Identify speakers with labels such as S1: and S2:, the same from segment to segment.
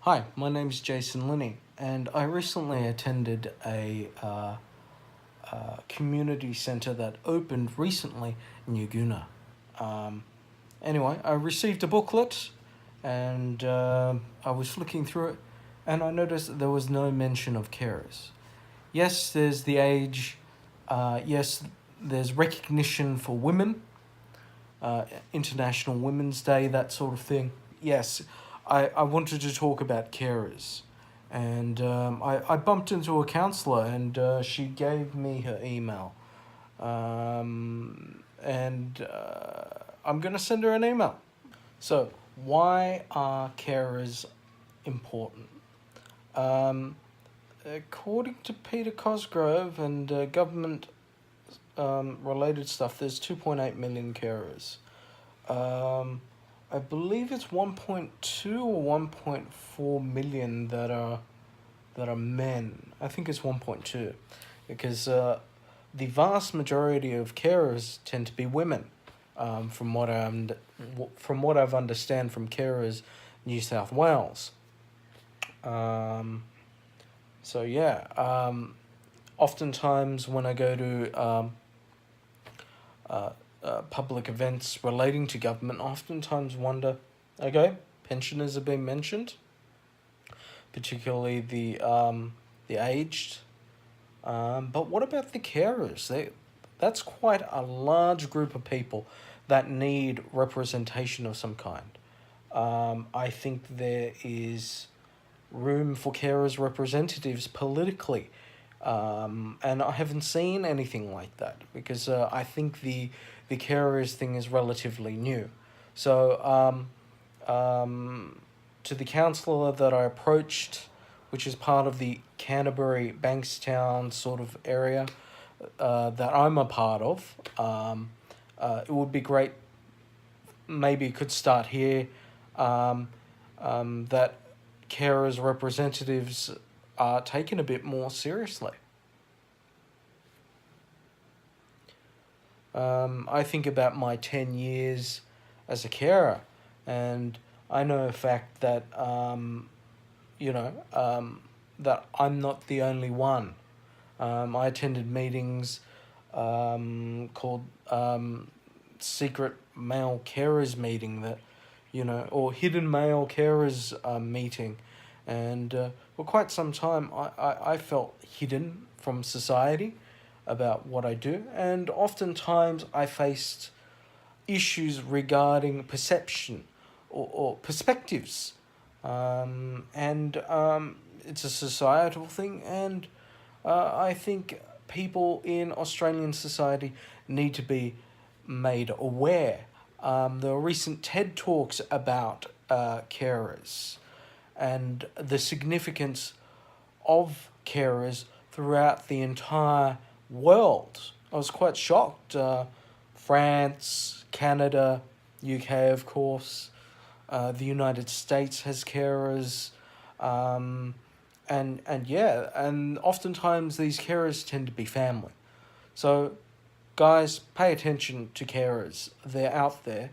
S1: Hi, my name is Jason Linney, and I recently attended a community centre that opened recently in Yagoona. Anyway, I received a booklet, and I was flicking through it, and I noticed that there was no mention of carers. Yes, there's the age. Yes, there's recognition for women, International Women's Day, that sort of thing. Yes, I wanted to talk about carers. And I bumped into a counsellor, and she gave me her email. And I'm going to send her an email. So, why are carers important? According to Peter Cosgrove and government related stuff, there's 2.8 million carers. I believe it's 1.2 or 1.4 million that are men. I think it's 1.2, because the vast majority of carers tend to be women. From what I've understand from Carers New South Wales. So yeah, oftentimes when I go to public events relating to government, I oftentimes wonder, okay, pensioners are being mentioned, particularly the aged, but what about the carers? That's quite a large group of people that need representation of some kind. I think there is room for carers representatives politically, and I haven't seen anything like that, because I think the carers thing is relatively new. So to the counsellor that I approached, which is part of the Canterbury Bankstown sort of area that I'm a part of, it would be great. Maybe it could start here. That carers representatives are taken a bit more seriously. I think about my 10 years as a carer, and I know a fact that, that I'm not the only one. I attended meetings called secret male carers meeting, that, or hidden male carers meeting. And for quite some time, I felt hidden from society about what I do. And oftentimes I faced issues regarding perception or perspectives. It's a societal thing, and I think people in Australian society need to be made aware. There were recent TED Talks about carers and the significance of carers throughout the entire world. I was quite shocked. France, Canada, UK, of course. The United States has carers. And oftentimes these carers tend to be family. So, guys, pay attention to carers. They're out there.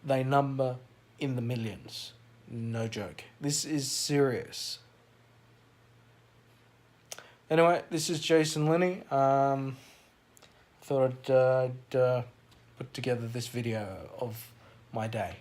S1: They number in the millions. No joke. This is serious. Anyway, this is Jason Linney. Thought I'd put together this video of my day.